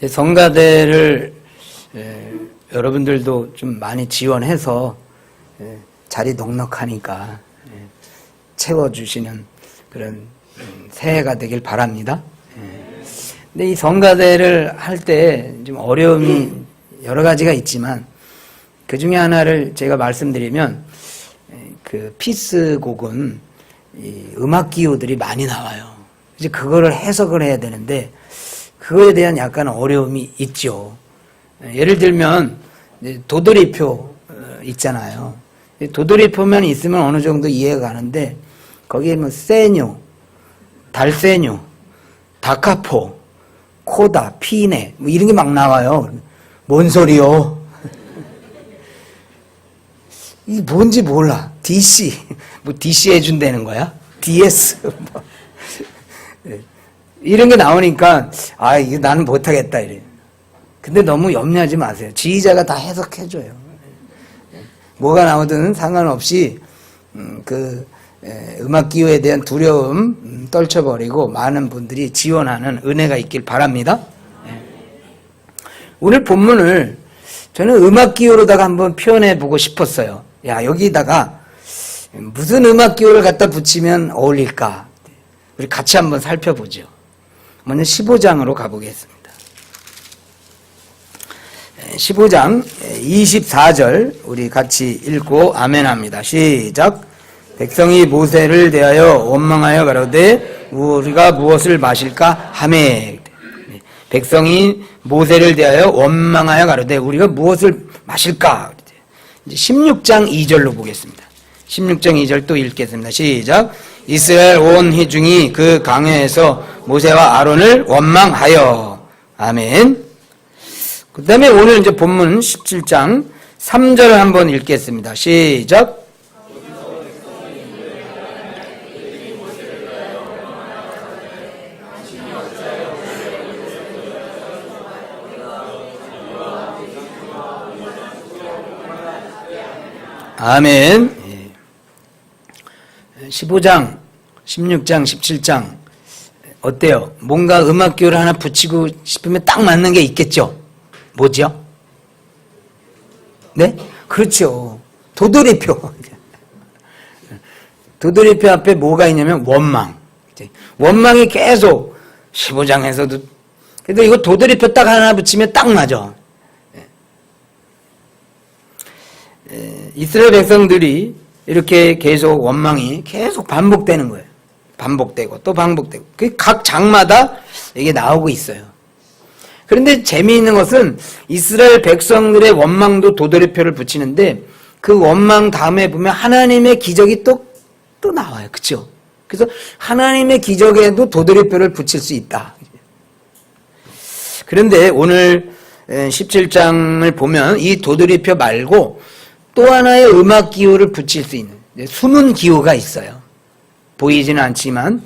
성가대를 여러분들도 좀 많이 지원해서 자리 넉넉하니까 채워주시는 그런 새해가 되길 바랍니다. 근데 이 성가대를 할 때 좀 어려움이 여러 가지가 있지만 그 중에 하나를 제가 말씀드리면 그 피스곡은 이 음악 기호들이 많이 나와요. 이제 그거를 해석을 해야 되는데 그거에 대한 약간 어려움이 있죠. 예를 들면 도돌이표 있잖아요. 도돌이표만 있으면 어느 정도 이해가 가는데 거기에 뭐 세뇨, 달세뇨, 다카포, 코다, 피네 뭐 이런 게 막 나와요. 뭔 소리요? 이게 뭔지 몰라. DC 뭐 DC 해준다는 거야? DS 뭐. 이런 게 나오니까 아 이거 나는 못하겠다 이래. 근데 너무 염려하지 마세요. 지휘자가 다 해석해줘요. 뭐가 나오든 상관없이 음악 기호에 대한 두려움 떨쳐버리고 많은 분들이 지원하는 은혜가 있길 바랍니다. 오늘 본문을 저는 음악 기호로다가 한번 표현해 보고 싶었어요. 야 여기다가 무슨 음악 기호를 갖다 붙이면 어울릴까? 우리 같이 한번 살펴보죠. 먼저 15장으로 가보겠습니다. 15장 24절 우리 같이 읽고 아멘 합니다. 시작. 백성이 모세를 대하여 원망하여 가로되 우리가 무엇을 마실까 하매. 백성이 모세를 대하여 원망하여 가로되 우리가 무엇을 마실까. 16장 2절로 보겠습니다. 16장 2절 또 읽겠습니다. 시작. 이스라엘 온 회중이 그 강에서 모세와 아론을 원망하여. 아멘. 그 다음에 오늘 이제 본문 17장 3절을 한번 읽겠습니다. 시작. 아멘. 15장, 16장, 17장 어때요? 뭔가 음악 기호를 하나 붙이고 싶으면 딱 맞는 게 있겠죠? 뭐죠? 네? 그렇죠. 도돌이표. 도돌이표 앞에 뭐가 있냐면 원망. 원망이 계속 15장에서도 근데 이거 도돌이표 딱 하나 붙이면 딱 맞아. 이스라엘 백성들이 이렇게 계속 원망이 계속 반복되는 거예요. 반복되고 또 반복되고 각 장마다 이게 나오고 있어요. 그런데 재미있는 것은 이스라엘 백성들의 원망도 도돌이표를 붙이는데 그 원망 다음에 보면 하나님의 기적이 또 나와요. 그렇죠? 그래서 하나님의 기적에도 도돌이표를 붙일 수 있다. 그런데 오늘 17장을 보면 이 도돌이표 말고 또 하나의 음악 기호를 붙일 수 있는 숨은 기호가 있어요. 보이지는 않지만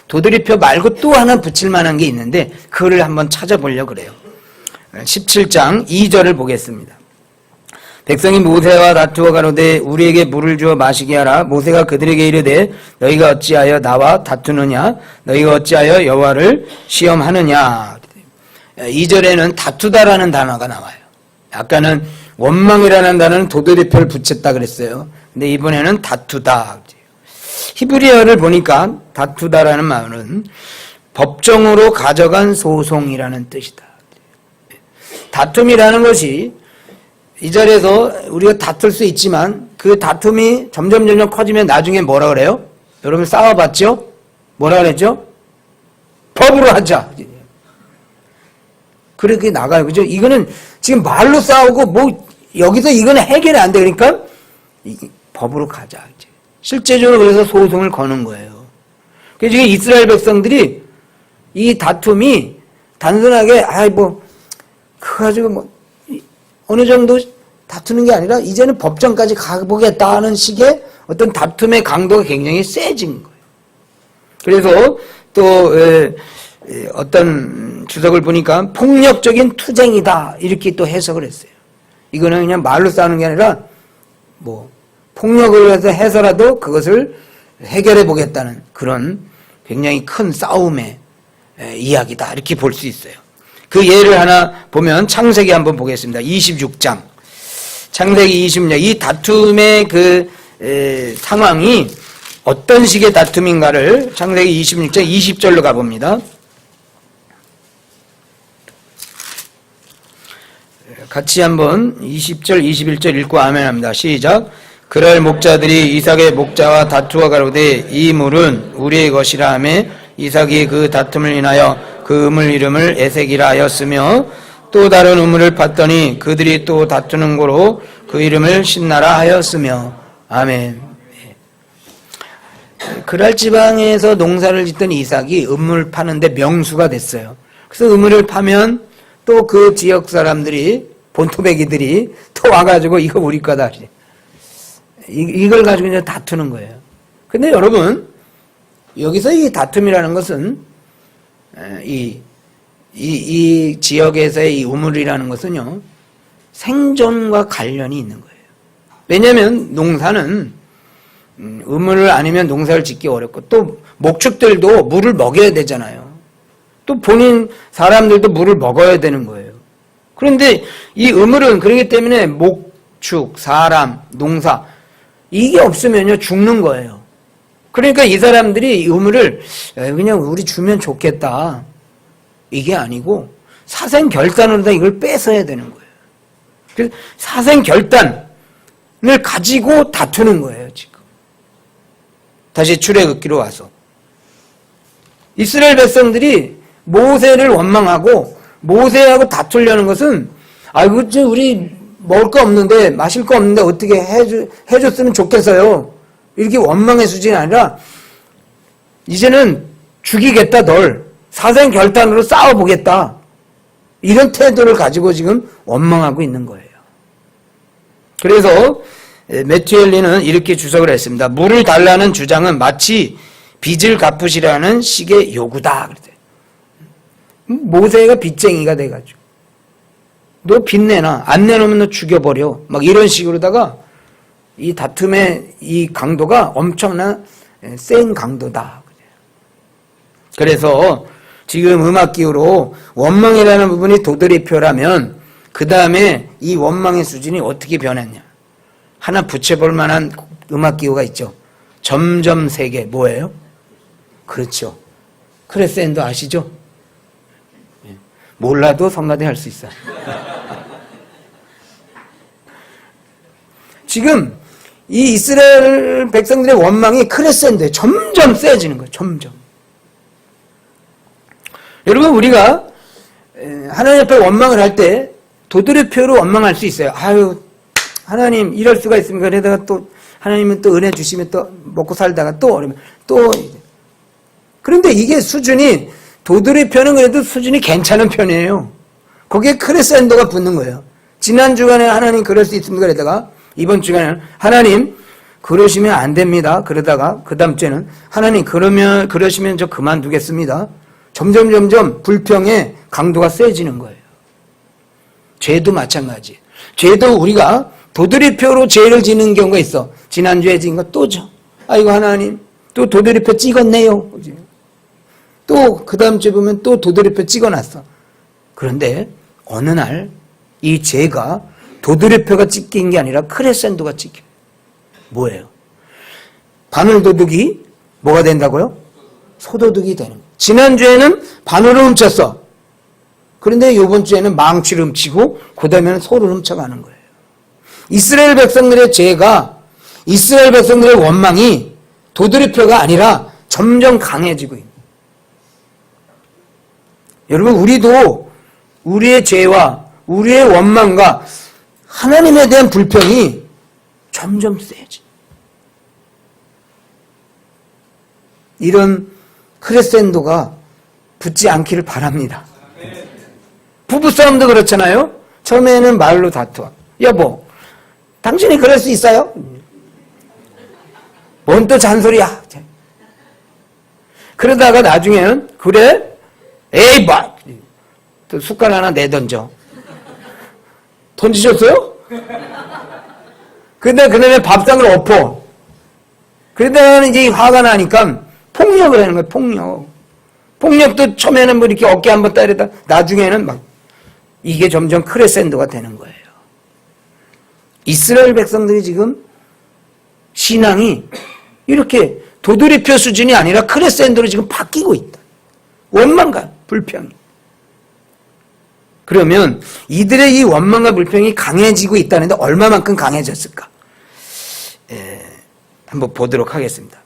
도돌이표 말고 또 하나 붙일 만한 게 있는데 그거를 한번 찾아보려고 그래요. 17장 2절을 보겠습니다. 백성이 모세와 다투어 가로되 우리에게 물을 주어 마시게 하라. 모세가 그들에게 이르되 너희가 어찌하여 나와 다투느냐? 너희가 어찌하여 여호와를 시험하느냐? 2절에는 다투다라는 단어가 나와요. 아까는 원망이라는 단어는 도돌이표를 붙였다 그랬어요. 근데 이번에는 다투다. 히브리어를 보니까 다투다라는 말은 법정으로 가져간 소송이라는 뜻이다. 다툼이라는 것이 이 자리에서 우리가 다툴 수 있지만 그 다툼이 점점 커지면 나중에 뭐라 그래요? 여러분 싸워봤죠? 뭐라 그랬죠? 법으로 하자. 그렇게 나가요. 그죠? 이거는 지금 말로 싸우고 뭐 여기서 이거는 해결이 안 돼. 그러니까 법으로 가자. 이제. 실제적으로 그래서 소송을 거는 거예요. 그래서 지금 이스라엘 백성들이 이 다툼이 단순하게 그거 가지고 어느 정도 다투는 게 아니라 이제는 법정까지 가보겠다는 식의 어떤 다툼의 강도가 굉장히 세진 거예요. 그래서 또 어떤 주석을 보니까 폭력적인 투쟁이다 이렇게 또 해석을 했어요. 이거는 그냥 말로 싸우는 게 아니라 폭력을 해서라도 그것을 해결해 보겠다는 그런 굉장히 큰 싸움의 이야기다 이렇게 볼 수 있어요. 그 예를 하나 보면 창세기 한번 보겠습니다. 26장. 창세기 26장. 이 다툼의 상황이 어떤 식의 다툼인가를 창세기 26장 20절로 가봅니다. 같이 한번 20절, 21절 읽고 아멘 합니다. 시작. 그럴 목자들이 이삭의 목자와 다투어 가로되 이 물은 우리의 것이라 하매 이삭이 그 다툼을 인하여 그 우물 이름을 에색이라 하였으며 또 다른 우물을 팠더니 그들이 또 다투는 고로 그 이름을 신나라 하였으며 아멘. 그랄 지방에서 농사를 짓던 이삭이 우물 파는데 명수가 됐어요. 그래서 우물을 파면 또 그 지역 사람들이 본토배기들이 또 와가지고 이거 우리 거다. 이걸 가지고 이제 다투는 거예요. 근데 여러분, 여기서 이 다툼이라는 것은, 이 지역에서의 이 우물이라는 것은요, 생존과 관련이 있는 거예요. 왜냐하면 농사는 우물을 아니면 농사를 짓기 어렵고, 또 목축들도 물을 먹여야 되잖아요. 또 본인 사람들도 물을 먹어야 되는 거예요. 그런데 이 우물은 그렇기 때문에 목축, 사람, 농사 이게 없으면요 죽는 거예요. 그러니까 이 사람들이 이 우물을 그냥 우리 주면 좋겠다 이게 아니고 사생결단으로 다 이걸 뺏어야 되는 거예요. 그래서 사생결단을 가지고 다투는 거예요 지금. 다시 출애굽기로 와서 이스라엘 백성들이 모세를 원망하고 모세하고 다투려는 것은 아이고 우리 먹을 거 없는데 마실 거 없는데 어떻게 해줬으면 좋겠어요. 이렇게 원망의 수준이 아니라 이제는 죽이겠다 널 사생결단으로 싸워보겠다 이런 태도를 가지고 지금 원망하고 있는 거예요. 그래서 매튜 헨리는 이렇게 주석을 했습니다. 물을 달라는 주장은 마치 빚을 갚으시라는 식의 요구다. 모세가 빚쟁이가 돼가지고 너 빚 내놔 안 내놓으면 너 죽여버려 막 이런 식으로다가 이 다툼의 이 강도가 엄청난 센 강도다. 그래서 지금 음악기호로 원망이라는 부분이 도드리표라면 그 다음에 이 원망의 수준이 어떻게 변했냐 하나 붙여볼 만한 음악기호가 있죠. 점점 세게 뭐예요? 그렇죠. 크레센도 아시죠? 몰라도 성가대 할 수 있어요. 지금 이 이스라엘 백성들의 원망이 크레센도에 점점 세지는 거예요. 점점. 여러분 우리가 하나님 앞에 원망을 할 때 도드레표로 원망할 수 있어요. 아유 하나님 이럴 수가 있습니까? 그러다가 또 하나님은 또 은혜 주시면 또 먹고 살다가 또 어려면 또 그런데 이게 수준이 도드레표는 그래도 수준이 괜찮은 편이에요. 거기에 크레센도가 붙는 거예요. 지난 주간에 하나님 그럴 수 있습니까? 그러다가 이번 주간에는 하나님 그러시면 안 됩니다. 그러다가 그 다음 주에는 하나님 그러시면 저 그만두겠습니다. 점점 불평의 강도가 세지는 거예요. 죄도 마찬가지. 죄도 우리가 도드레표로 죄를 지는 경우가 있어. 지난주에 지은 거 또 져. 아이고 하나님 또 도드레표 찍었네요. 또 그 다음 주에 보면 또 도드레표 찍어놨어. 그런데 어느 날 이 죄가 도드레표가 찍힌 게 아니라 크레센도가 찍혀. 뭐예요? 바늘도둑이 뭐가 된다고요? 소도둑이 되는 거예요. 지난주에는 바늘을 훔쳤어. 그런데 이번 주에는 망치를 훔치고 그 다음에는 소를 훔쳐가는 거예요. 이스라엘 백성들의 죄가 이스라엘 백성들의 원망이 도드레표가 아니라 점점 강해지고 있는 거예요. 여러분 우리도 우리의 죄와 우리의 원망과 하나님에 대한 불평이 점점 세지. 이런 크레센도가 붙지 않기를 바랍니다. 부부싸움도 그렇잖아요. 처음에는 말로 다투어. 여보, 당신이 그럴 수 있어요? 뭔 또 잔소리야. 그러다가 나중에는 그래? 에이 봐! 또 숟갈 하나 내던져. 던지셨어요? 근데 그 다음에 밥상을 엎어. 그러다가 이제 화가 나니까 폭력을 하는 거예요. 폭력. 폭력도 처음에는 뭐 이렇게 어깨 한번 따르다 나중에는 막 이게 점점 크레센도가 되는 거예요. 이스라엘 백성들이 지금 신앙이 이렇게 도드리표 수준이 아니라 크레센도로 지금 바뀌고 있다. 원망과 불평이. 그러면 이들의 이 원망과 불평이 강해지고 있다는데 얼마만큼 강해졌을까? 한번 보도록 하겠습니다.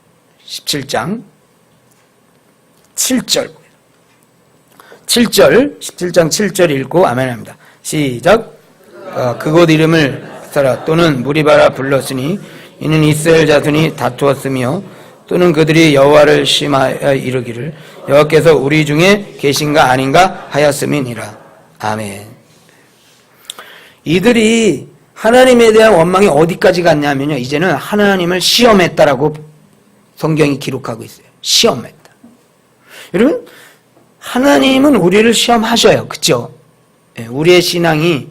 17장 7절 17장 7절 읽고 아멘 합니다. 시작. 그곳 이름을 사라 또는 무리바라 불렀으니 이는 이스라엘 자손이 다투었으며 또는 그들이 여호와를 심하여 이르기를 여호와께서 우리 중에 계신가 아닌가 하였음이니라. 아멘. 이들이 하나님에 대한 원망이 어디까지 갔냐면요, 이제는 하나님을 시험했다라고 성경이 기록하고 있어요. 시험했다. 여러분, 하나님은 우리를 시험하셔요. 그렇죠? 우리의 신앙이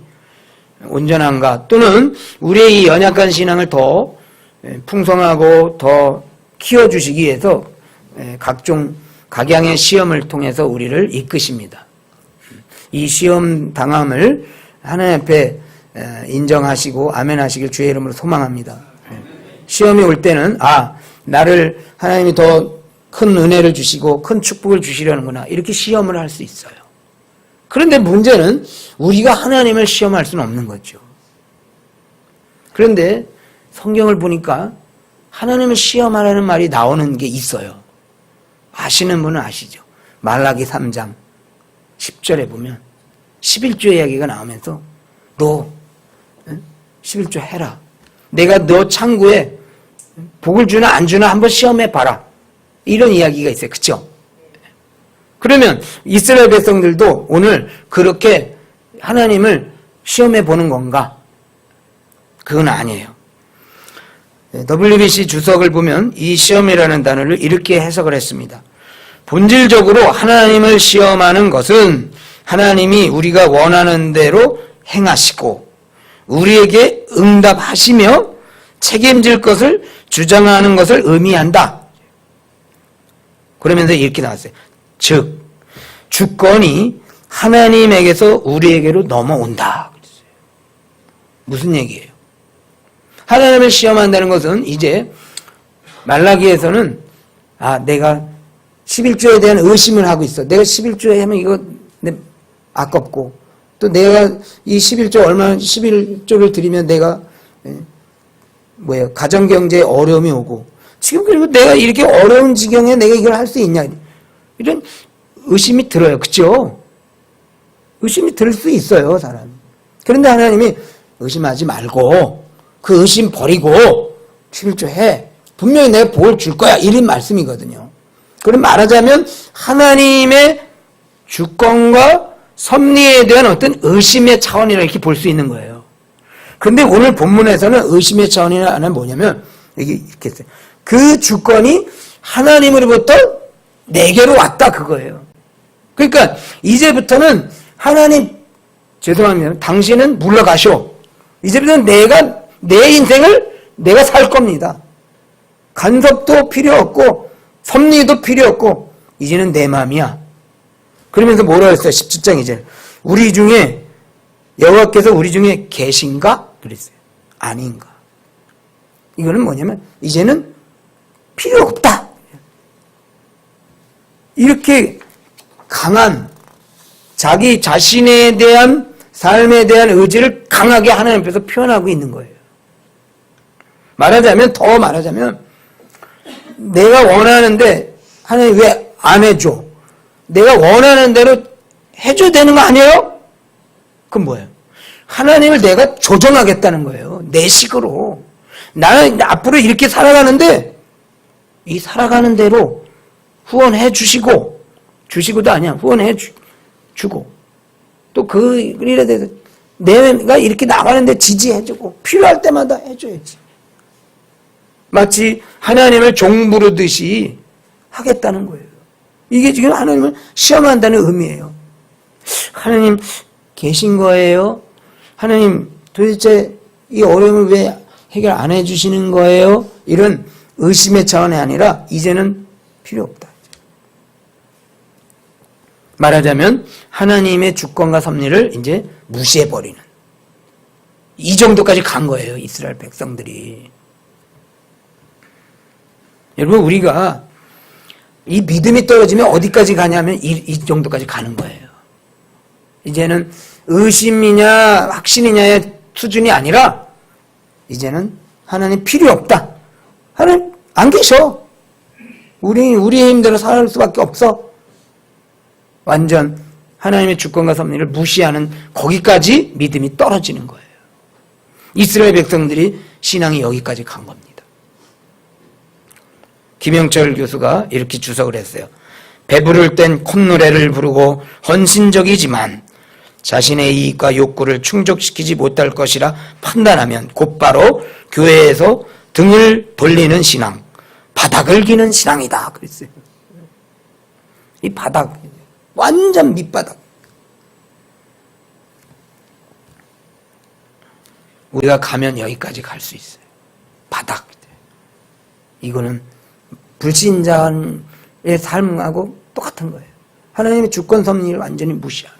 온전한가, 또는 우리의 이 연약한 신앙을 더 풍성하고 더 키워주시기 위해서 각종 각양의 시험을 통해서 우리를 이끄십니다. 이 시험 당함을 하나님 앞에 인정하시고 아멘 하시길 주의 이름으로 소망합니다. 시험이 올 때는 나를 하나님이 더 큰 은혜를 주시고 큰 축복을 주시려는구나, 이렇게 시험을 할 수 있어요. 그런데 문제는 우리가 하나님을 시험할 수는 없는 거죠. 그런데 성경을 보니까 하나님을 시험하라는 말이 나오는 게 있어요. 아시는 분은 아시죠? 말라기 3장 10절에 보면 11조 이야기가 나오면서 너 11조 해라. 내가 너 창고에 복을 주나 안 주나 한번 시험해 봐라. 이런 이야기가 있어요. 그렇죠? 그러면 이스라엘 백성들도 오늘 그렇게 하나님을 시험해 보는 건가? 그건 아니에요. WBC 주석을 보면 이 시험이라는 단어를 이렇게 해석을 했습니다. 본질적으로 하나님을 시험하는 것은 하나님이 우리가 원하는 대로 행하시고 우리에게 응답하시며 책임질 것을 주장하는 것을 의미한다. 그러면서 이렇게 나왔어요. 즉, 주권이 하나님에게서 우리에게로 넘어온다. 무슨 얘기예요? 하나님을 시험한다는 것은 이제 말라기에서는 내가 11조에 대한 의심을 하고 있어. 내가 11조에 하면 이거 아깝고, 또 내가 이 11조 얼마나 11조를 드리면 내가 가정경제에 어려움이 오고, 지금 그리고 내가 이렇게 어려운 지경에 내가 이걸 할 수 있냐, 이런 의심이 들어요. 그렇죠? 의심이 들 수 있어요, 사람이. 그런데 하나님이 의심하지 말고 그 의심 버리고 11조 해. 분명히 내가 복을 줄 거야. 이런 말씀이거든요. 그럼 말하자면 하나님의 주권과 섭리에 대한 어떤 의심의 차원이라 이렇게 볼 수 있는 거예요. 그런데 오늘 본문에서는 의심의 차원이라는 뭐냐면 이렇게 했어요. 그 주권이 하나님으로부터 내게로 왔다, 그거예요. 그러니까 이제부터는 하나님, 죄송합니다, 당신은 물러가쇼. 이제부터는 내가 내 인생을 내가 살 겁니다. 간섭도 필요 없고 섭리도 필요 없고 이제는 내 마음이야. 그러면서 뭐라 했어요? 17장 이제 우리 중에 여호와께서 우리 중에 계신가? 그랬어요. 아닌가? 이거는 뭐냐면 이제는 필요 없다. 이렇게 강한 자기 자신에 대한 삶에 대한 의지를 강하게 하나님 앞에서 표현하고 있는 거예요. 더 말하자면 내가 원하는데 하나님 왜 안 해줘? 내가 원하는 대로 해줘야 되는 거 아니에요? 그건 뭐예요? 하나님을 내가 조정하겠다는 거예요. 내 식으로. 나는 앞으로 이렇게 살아가는데 이 살아가는 대로 후원해 주시고도 아니야. 후원해 주고 또 그 일에 대해서 내가 이렇게 나가는데 지지해주고 필요할 때마다 해줘야지. 마치 하나님을 종부르듯이 하겠다는 거예요. 이게 지금 하나님을 시험한다는 의미예요. 하나님 계신 거예요? 하나님 도대체 이 어려움을 왜 해결 안 해주시는 거예요? 이런 의심의 차원이 아니라 이제는 필요 없다. 말하자면 하나님의 주권과 섭리를 이제 무시해버리는 이 정도까지 간 거예요. 이스라엘 백성들이. 여러분 우리가 이 믿음이 떨어지면 어디까지 가냐면 이 정도까지 가는 거예요. 이제는 의심이냐 확신이냐의 수준이 아니라 이제는 하나님 필요 없다. 하나님 안 계셔. 우리의 힘대로 살 수밖에 없어. 완전 하나님의 주권과 섭리를 무시하는 거기까지 믿음이 떨어지는 거예요. 이스라엘 백성들이 신앙이 여기까지 간 겁니다. 김영철 교수가 이렇게 주석을 했어요. 배부를 땐 콧노래를 부르고 헌신적이지만 자신의 이익과 욕구를 충족시키지 못할 것이라 판단하면 곧바로 교회에서 등을 돌리는 신앙, 바닥을 기는 신앙이다. 그랬어요. 이 바닥, 완전 밑바닥. 우리가 가면 여기까지 갈 수 있어요. 바닥. 이거는 불신자의 삶하고 똑같은 거예요. 하나님의 주권 섭리를 완전히 무시하는.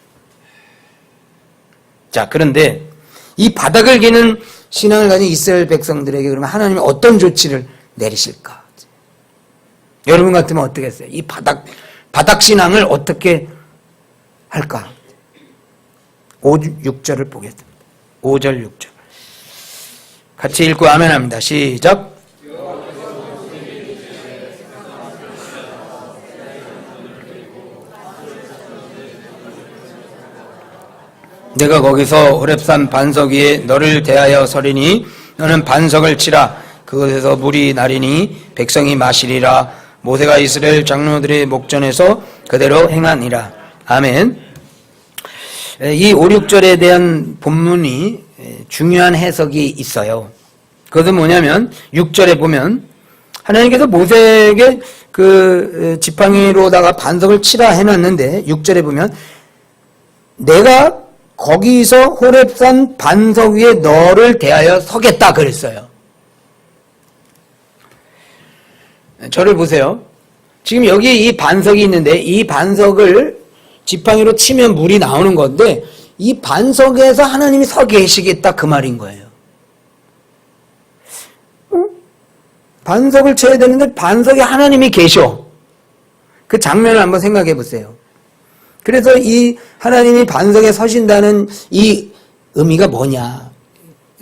자, 그런데 이 바닥을 기는 신앙을 가진 이스라엘 백성들에게 그러면 하나님이 어떤 조치를 내리실까? 여러분 같으면 어떻게 했어요? 이 바닥 신앙을 어떻게 할까? 5, 6절을 보겠습니다. 5절, 6절. 같이 읽고 아멘 합니다. 시작. 내가 거기서 호렙산 반석 위에 너를 대하여 서리니 너는 반석을 치라. 그곳에서 물이 나리니 백성이 마시리라. 모세가 이스라엘 장로들의 목전에서 그대로 행하니라. 아멘. 이 5, 6절에 대한 본문이 중요한 해석이 있어요. 그것은 뭐냐면 6절에 보면 하나님께서 모세에게 그 지팡이로다가 반석을 치라 해놨는데 6절에 보면 내가 거기서 호렙산 반석 위에 너를 대하여 서겠다 그랬어요. 저를 보세요. 지금 여기 이 반석이 있는데 이 반석을 지팡이로 치면 물이 나오는 건데 이 반석에서 하나님이 서 계시겠다 그 말인 거예요. 반석을 쳐야 되는데 반석에 하나님이 계셔. 그 장면을 한번 생각해 보세요. 그래서 이 하나님이 반석에 서신다는 이 의미가 뭐냐.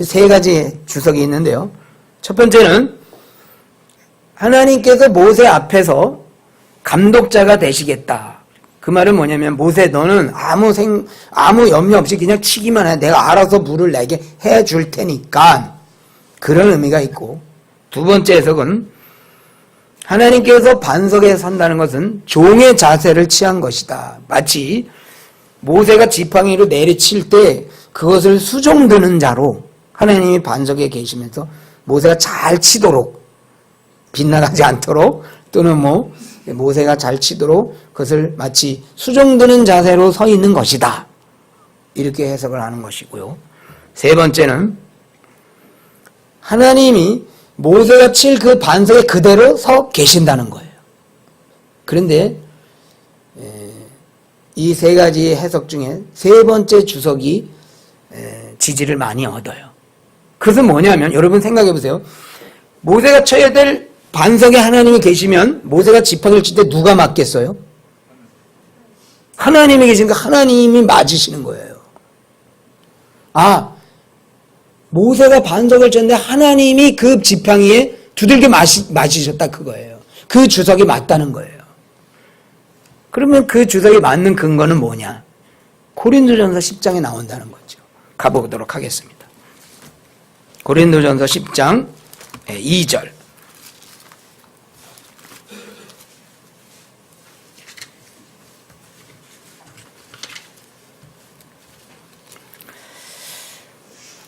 세 가지 주석이 있는데요. 첫 번째는 하나님께서 모세 앞에서 감독자가 되시겠다. 그 말은 뭐냐면 모세 너는 아무 염려 없이 그냥 치기만 해. 내가 알아서 물을 내게 해줄 테니까. 그런 의미가 있고 두 번째 해석은 하나님께서 반석에 선다는 것은 종의 자세를 취한 것이다. 마치 모세가 지팡이로 내리칠 때 그것을 수종드는 자로 하나님이 반석에 계시면서 모세가 잘 치도록 빗나가지 않도록 또는 모세가 잘 치도록 그것을 마치 수종드는 자세로 서 있는 것이다. 이렇게 해석을 하는 것이고요. 세 번째는 하나님이 모세가 칠 그 반석에 그대로 서 계신다는 거예요. 그런데 이 세 가지 해석 중에 세 번째 주석이 지지를 많이 얻어요. 그것은 뭐냐면 여러분 생각해 보세요. 모세가 쳐야 될 반석에 하나님이 계시면 모세가 지팡이를 칠 때 누가 맞겠어요? 하나님이 계시니까 하나님이 맞으시는 거예요. 모세가 반석을 쳤는데 하나님이 그 지팡이에 두들겨 맞으셨다 그거예요. 그 주석이 맞다는 거예요. 그러면 그 주석이 맞는 근거는 뭐냐? 고린도전서 10장에 나온다는 거죠. 가보도록 하겠습니다. 고린도전서 10장 2절.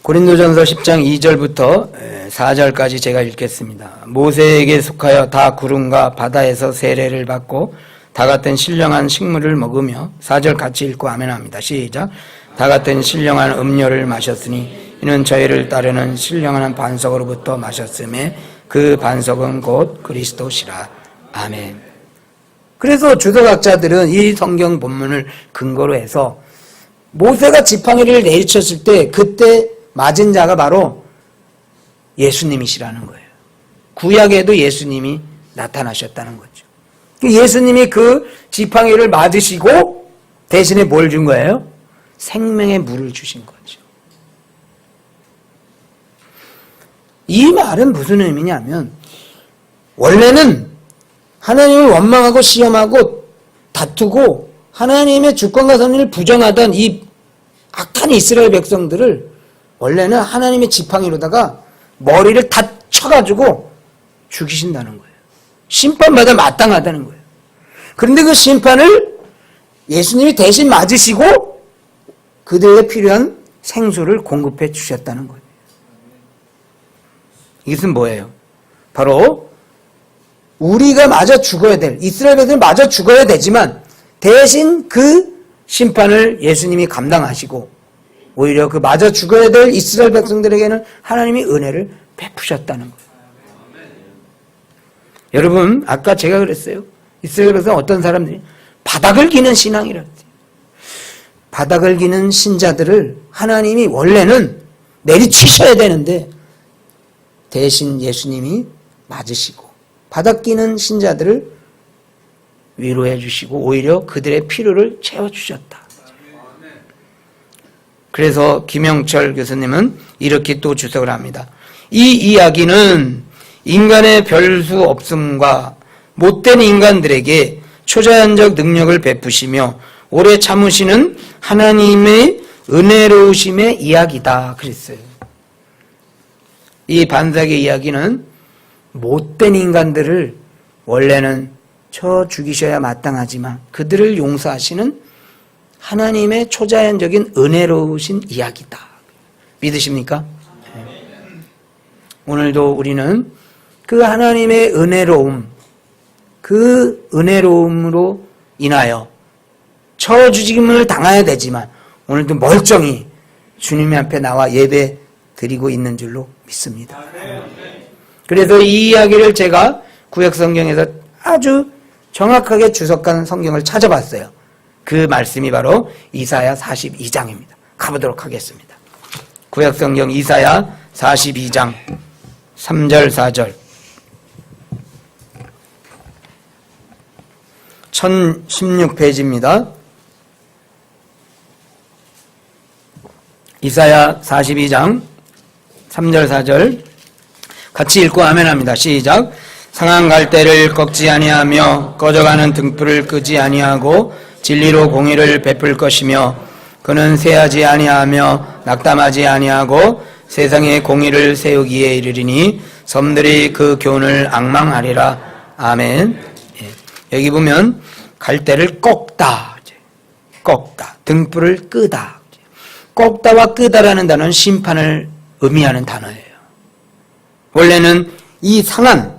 고린도전서 10장 2절부터 4절까지 제가 읽겠습니다. 모세에게 속하여 다 구름과 바다에서 세례를 받고 다 같은 신령한 식물을 먹으며 4절 같이 읽고 아멘합니다. 시작. 다 같은 신령한 음료를 마셨으니 이는 저희를 따르는 신령한 반석으로부터 마셨음에 그 반석은 곧 그리스도시라. 아멘. 그래서 주석학자들은 이 성경 본문을 근거로 해서 모세가 지팡이를 내리쳤을 때 그때 맞은 자가 바로 예수님이시라는 거예요. 구약에도 예수님이 나타나셨다는 거죠. 예수님이 그 지팡이를 맞으시고 대신에 뭘 준 거예요? 생명의 물을 주신 거죠. 이 말은 무슨 의미냐면 원래는 하나님을 원망하고 시험하고 다투고 하나님의 주권과 선을 부정하던 이 악한 이스라엘 백성들을 원래는 하나님의 지팡이로다가 머리를 다 쳐가지고 죽이신다는 거예요. 심판받아 마땅하다는 거예요. 그런데 그 심판을 예수님이 대신 맞으시고 그들에게 필요한 생수를 공급해 주셨다는 거예요. 이것은 뭐예요? 바로 우리가 맞아 죽어야 될, 이스라엘 백성이 맞아 죽어야 되지만 대신 그 심판을 예수님이 감당하시고 오히려 그 맞아 죽어야 될 이스라엘 백성들에게는 하나님이 은혜를 베푸셨다는 거예요. 여러분, 아까 제가 그랬어요. 이스라엘 백성 어떤 사람들이 바닥을 기는 신앙이라 했어요. 바닥을 기는 신자들을 하나님이 원래는 내리치셔야 되는데 대신 예수님이 맞으시고 바닥 기는 신자들을 위로해 주시고 오히려 그들의 필요를 채워주셨다. 그래서 김영철 교수님은 이렇게 또 주석을 합니다. 이 이야기는 인간의 별 수 없음과 못된 인간들에게 초자연적 능력을 베푸시며 오래 참으시는 하나님의 은혜로우심의 이야기다 그랬어요. 이 반삭의 이야기는 못된 인간들을 원래는 쳐 죽이셔야 마땅하지만 그들을 용서하시는 하나님의 초자연적인 은혜로우신 이야기다. 믿으십니까? 네. 오늘도 우리는 그 하나님의 은혜로움, 그 은혜로움으로 인하여 쳐 죽임을 당해야 되지만 오늘도 멀쩡히 주님 앞에 나와 예배 드리고 있는 줄로 믿습니다. 그래서 이 이야기를 제가 구약 성경에서 아주 정확하게 주석한 성경을 찾아봤어요. 그 말씀이 바로 이사야 42장입니다. 가보도록 하겠습니다. 구약 성경 이사야 42장 3절 4절 1016페이지입니다. 이사야 42장 3절 4절 같이 읽고 아멘합니다. 시작. 상한 갈대를 꺾지 아니하며 꺼져가는 등불을 끄지 아니하고 진리로 공의를 베풀 것이며 그는 쇠하지 아니하며 낙담하지 아니하고 세상에 공의를 세우기에 이르리니 섬들이 그 교훈을 앙망하리라. 아멘. 예. 여기 보면 갈대를 꺾다, 꺾다, 등불을 끄다. 꺾다와 끄다라는 단어는 심판을 의미하는 단어예요. 원래는 이 상한,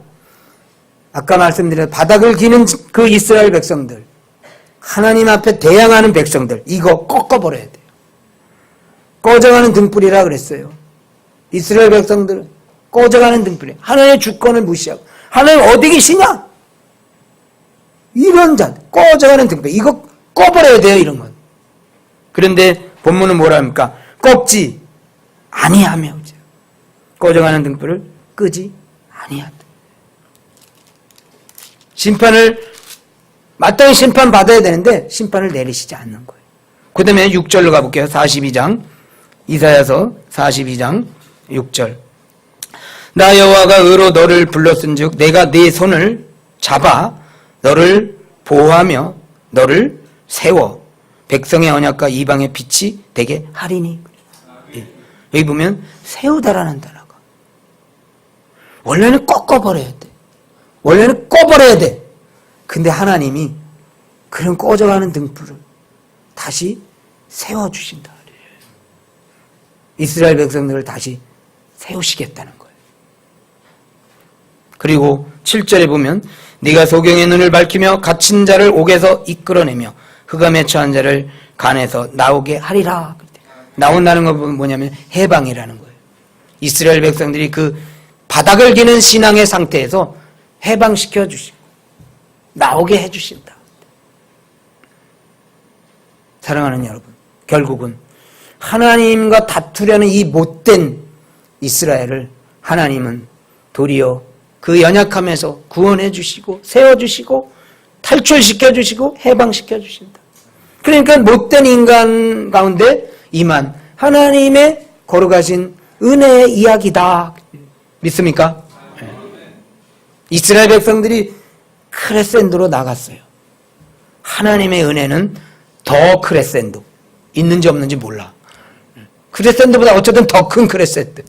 아까 말씀드린 바닥을 기는 그 이스라엘 백성들, 하나님 앞에 대항하는 백성들, 이거 꺾어버려야 돼요. 꺼져가는 등불이라 그랬어요. 이스라엘 백성들은 꺼져가는 등불이에요. 하나님의 주권을 무시하고 하나님 어디 계시냐? 이런 자, 꺼져가는 등불, 이거 꺼버려야 돼요. 이런 건. 그런데 본문은 뭐라 합니까? 꺾지 아니하며 꺼져가는 등불을 끄지 아니하다. 심판을 마땅히 심판받아야 되는데 심판을 내리시지 않는 거예요. 그 다음에 6절로 가볼게요. 42장 이사야서 42장 6절 나 여호와가 의로 너를 불렀은즉 내가 네 손을 잡아 너를 보호하며 너를 세워 백성의 언약과 이방의 빛이 되게 하리니. 여기 보면 세우다라는 단어가 원래는 꺾어버려야 돼. 원래는 꺼버려야 돼. 근데 하나님이 그런 꺼져가는 등불을 다시 세워주신다. 이스라엘 백성들을 다시 세우시겠다는 거예요. 그리고 7절에 보면 네가 소경의 눈을 밝히며 갇힌 자를 옥에서 이끌어내며 흑암에 처한 자를 간에서 나오게 하리라. 나온다는 건 뭐냐면 해방이라는 거예요. 이스라엘 백성들이 그 바닥을 기는 신앙의 상태에서 해방시켜 주시고 나오게 해주신다. 사랑하는 여러분, 결국은 하나님과 다투려는 이 못된 이스라엘을 하나님은 도리어 그 연약함에서 구원해 주시고 세워주시고 탈출시켜 주시고 해방시켜 주신다. 그러니까 못된 인간 가운데 임한 하나님의 걸어가신 은혜의 이야기다. 믿습니까? 네. 이스라엘 백성들이 크레센도로 나갔어요. 하나님의 은혜는 더 크레센도. 있는지 없는지 몰라. 크레센도보다 어쨌든 더 큰 크레센도.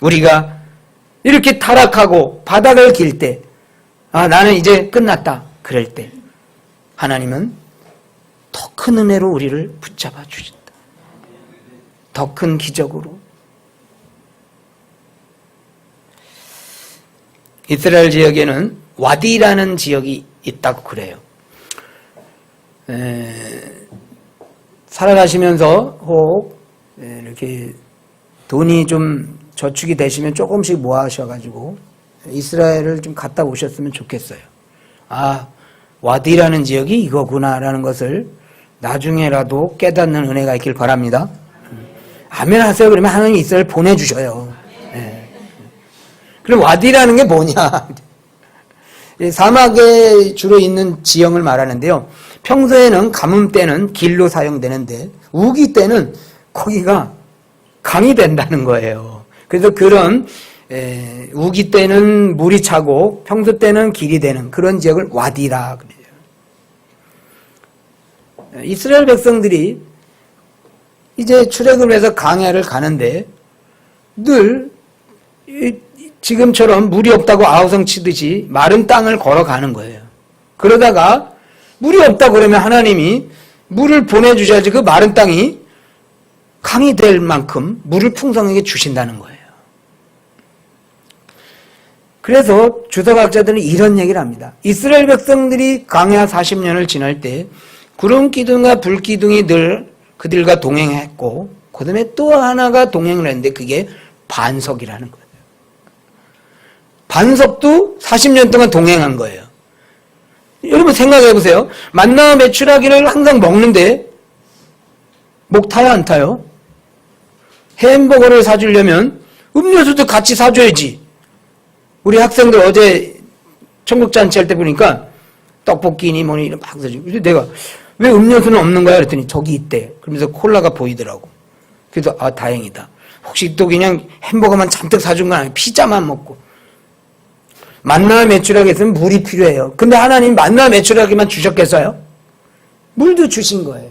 우리가 이렇게 타락하고 바닥을 길 때, 아, 나는 이제 끝났다. 그럴 때, 하나님은 더 큰 은혜로 우리를 붙잡아 주신다. 더 큰 기적으로. 이스라엘 지역에는 와디라는 지역이 있다고 그래요. 살아가시면서 혹 이렇게 돈이 좀 저축이 되시면 조금씩 모아셔가지고 이스라엘을 좀 갔다 오셨으면 좋겠어요. 아, 와디라는 지역이 이거구나라는 것을 나중에라도 깨닫는 은혜가 있길 바랍니다. 아멘 하세요. 그러면 하나님이 이스라엘 보내주셔요. 네. 그럼 와디라는 게 뭐냐? 사막에 주로 있는 지형을 말하는데요. 평소에는 가뭄 때는 길로 사용되는데 우기 때는 거기가 강이 된다는 거예요. 그래서 그런 우기 때는 물이 차고 평소 때는 길이 되는 그런 지역을 와디라 그래요. 이스라엘 백성들이 이제 출애굽을 해서 광야를 가는데 늘 지금처럼 물이 없다고 아우성 치듯이 마른 땅을 걸어가는 거예요. 그러다가 물이 없다 그러면 하나님이 물을 보내주셔야지 그 마른 땅이 강이 될 만큼 물을 풍성하게 주신다는 거예요. 그래서 주석학자들은 이런 얘기를 합니다. 이스라엘 백성들이 광야 40년을 지날 때 구름 기둥과 불 기둥이 늘 그들과 동행했고 그 다음에 또 하나가 동행을 했는데 그게 반석이라는 거예요. 반석도 40년 동안 동행한 거예요. 여러분 생각해 보세요. 만나와 메추라기를 항상 먹는데 목 타요 안 타요? 햄버거를 사주려면 음료수도 같이 사줘야지. 우리 학생들 어제 청국잔치 할 때 보니까 떡볶이니 뭐니 이런 막 사주고. 그래서 내가 왜 음료수는 없는 거야? 그랬더니 저기 있대. 그러면서 콜라가 보이더라고. 그래서 아 다행이다. 혹시 또 그냥 햄버거만 잔뜩 사준 건 아니고 피자만 먹고. 만나와 메추라기 있으면 물이 필요해요. 근데 하나님 만나와 메추라기만 주셨겠어요? 물도 주신 거예요.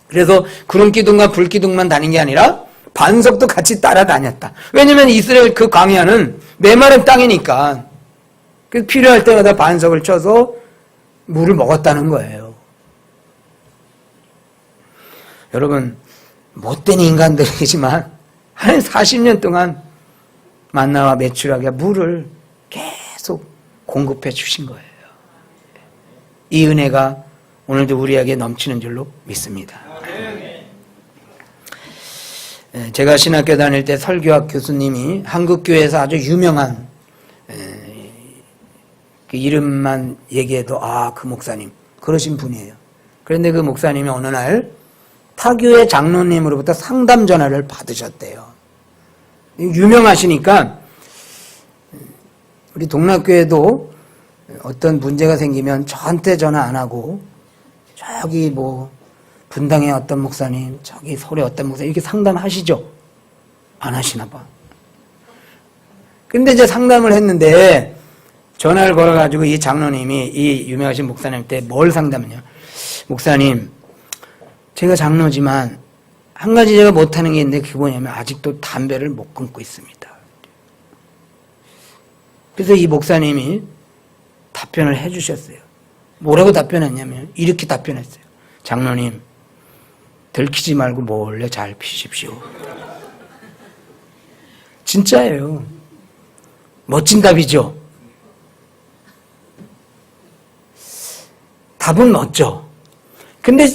그래서 구름기둥과 불기둥만 다닌 게 아니라 반석도 같이 따라다녔다. 왜냐면 이스라엘 그 광야는 메마른 땅이니까 그래서 필요할 때마다 반석을 쳐서 물을 먹었다는 거예요. 여러분 못된 인간들이지만 한 40년 동안 만나와 메추라기가 물을 계속 공급해 주신 거예요. 이 은혜가 오늘도 우리에게 넘치는 줄로 믿습니다. 제가 신학교 다닐 때 설교학 교수님이 한국교회에서 아주 유명한 그 이름만 얘기해도 아, 그 목사님 그러신 분이에요. 그런데 그 목사님이 어느 날 타교회 장로님으로부터 상담 전화를 받으셨대요. 유명하시니까 우리 동락교회도 어떤 문제가 생기면 저한테 전화 안 하고 저기 뭐 분당에 어떤 목사님, 저기 서울에 어떤 목사님 이렇게 상담하시죠? 안 하시나 봐. 근데 이제 상담을 했는데 전화를 걸어가지고 이 장로님이 이 유명하신 목사님한테 뭘 상담했냐? 목사님, 제가 장로지만 한 가지 제가 못하는 게 있는데 그게 뭐냐면 아직도 담배를 못 끊고 있습니다. 그래서 이 목사님이 답변을 해주셨어요. 뭐라고 답변했냐면 이렇게 답변했어요. 장로님, 들키지 말고 몰래 잘 피십시오. 진짜예요. 멋진 답이죠. 답은 멋져. 근데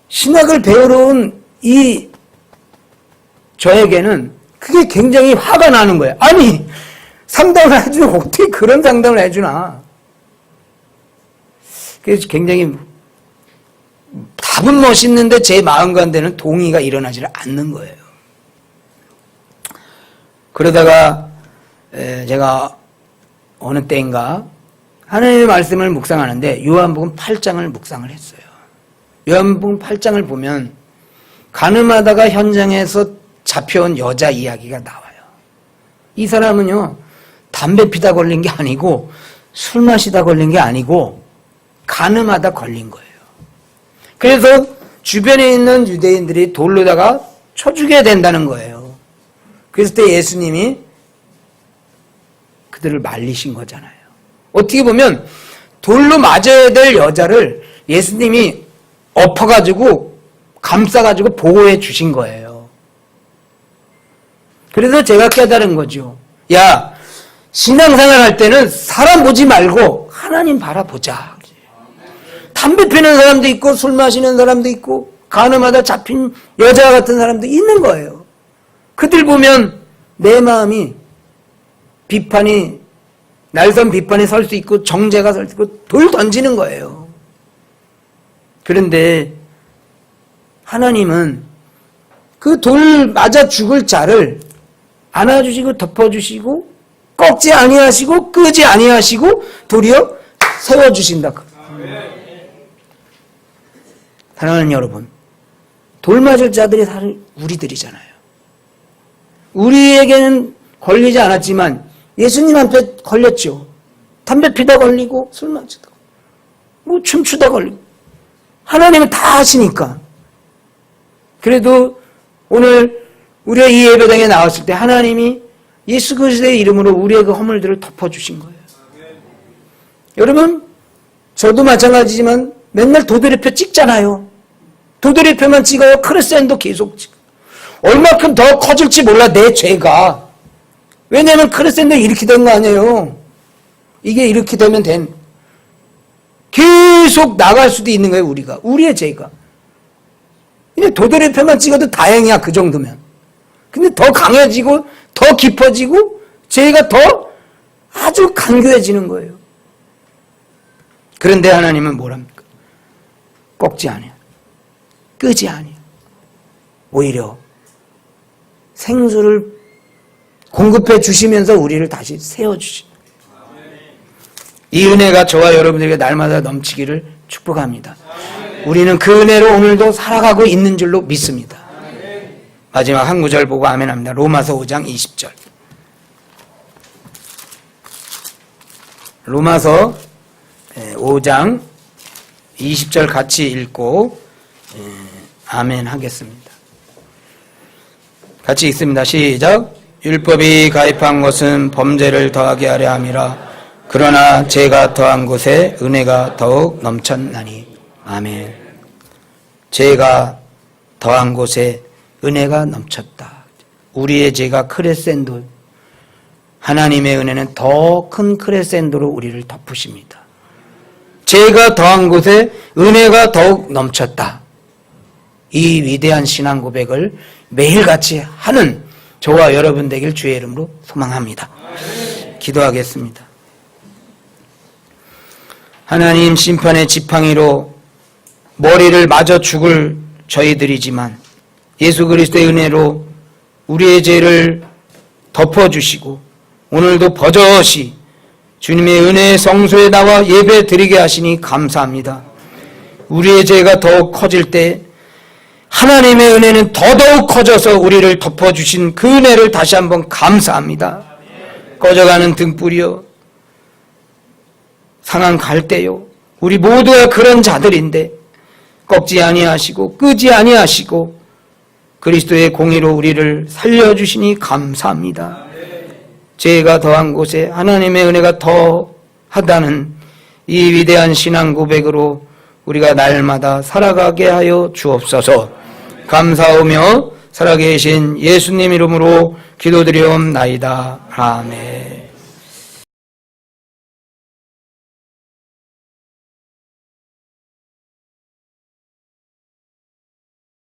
신학을 배우러 온 저에게는 그게 굉장히 화가 나는 거예요. 아니 상담을 해주면 어떻게 그런 상담을 해주나. 그래서 굉장히 답은 멋있는데 제 마음 가운데는 동의가 일어나지를 않는 거예요. 그러다가 제가 어느 때인가 하나님의 말씀을 묵상하는데 요한복음 8장을 묵상을 했어요. 요한복음 8장을 보면 가늠하다가 현장에서 잡혀온 여자 이야기가 나와요. 이 사람은요, 담배 피다 걸린 게 아니고 술 마시다 걸린 게 아니고 가늠하다 걸린 거예요. 그래서 주변에 있는 유대인들이 돌로다가 쳐 죽여야 된다는 거예요. 그랬을 때 예수님이 그들을 말리신 거잖아요. 어떻게 보면 돌로 맞아야 될 여자를 예수님이 엎어가지고 감싸가지고 보호해 주신 거예요. 그래서 제가 깨달은 거죠. 야, 신앙생활 할 때는 사람 보지 말고 하나님 바라보자. 담배 피는 사람도 있고 술 마시는 사람도 있고 가늠하다 잡힌 여자 같은 사람도 있는 거예요. 그들 보면 내 마음이 비판이 날선 비판이 설 수 있고 정죄가 설 수 있고 돌 던지는 거예요. 그런데 하나님은 그 돌 맞아 죽을 자를 안아주시고 덮어주시고 꺾지 아니하시고 끄지 아니하시고 도리어 세워주신다. 사랑하는 여러분, 돌 맞을 자들이 사실 우리들이잖아요. 우리에게는 걸리지 않았지만 예수님한테 걸렸죠. 담배 피다 걸리고 술 마시다 뭐 춤추다 걸리고 하나님은 다 하시니까. 그래도 오늘 우리가 이 예배당에 나왔을 때 하나님이 예수 그리스도의 이름으로 우리의 그 허물들을 덮어주신 거예요. 여러분, 저도 마찬가지지만 맨날 도드레표 찍잖아요. 도드레표만 찍어요. 크레센도 계속 찍어요. 얼마큼 더 커질지 몰라 내 죄가. 왜냐하면 크레센도 이렇게 된 거 아니에요. 이게 이렇게 되면 계속 나갈 수도 있는 거예요. 우리가. 우리의 죄가. 근데 도드레표만 찍어도 다행이야. 그 정도면. 근데 더 강해지고 더 깊어지고 죄가 더 아주 간교해지는 거예요. 그런데 하나님은 뭐랍니까? 꺾지 아니야. 끄지 아니야. 오히려 생수를 공급해 주시면서 우리를 다시 세워주십니다. 이 은혜가 저와 여러분들에게 날마다 넘치기를 축복합니다. 우리는 그 은혜로 오늘도 살아가고 있는 줄로 믿습니다. 마지막 한 구절 보고 아멘 합니다. 로마서 5장 20절. 로마서 5장 20절 같이 읽고 아멘 하겠습니다. 같이 읽습니다. 시작. 율법이 가입한 것은 범죄를 더하게 하려 함이라. 그러나 죄가 더한 곳에 은혜가 더욱 넘쳤나니. 아멘. 죄가 더한 곳에 은혜가 넘쳤다. 우리의 죄가 크레센도, 하나님의 은혜는 더 큰 크레센도로 우리를 덮으십니다. 죄가 더한 곳에 은혜가 더욱 넘쳤다. 이 위대한 신앙 고백을 매일같이 하는 저와 여러분 되길 주의 이름으로 소망합니다. 기도하겠습니다. 하나님, 심판의 지팡이로 머리를 맞아 죽을 저희들이지만 예수 그리스도의 은혜로 우리의 죄를 덮어주시고 오늘도 버젓이 주님의 은혜의 성소에 나와 예배 드리게 하시니 감사합니다. 우리의 죄가 더욱 커질 때 하나님의 은혜는 더더욱 커져서 우리를 덮어주신 그 은혜를 다시 한번 감사합니다. 꺼져가는 등불이요, 상한 갈대요, 우리 모두가 그런 자들인데 꺾지 아니하시고 끄지 아니하시고 그리스도의 공의로 우리를 살려주시니 감사합니다. 죄가 더한 곳에 하나님의 은혜가 더하다는 이 위대한 신앙 고백으로 우리가 날마다 살아가게 하여 주옵소서. 감사하며 살아계신 예수님 이름으로 기도드리옵나이다. 아멘.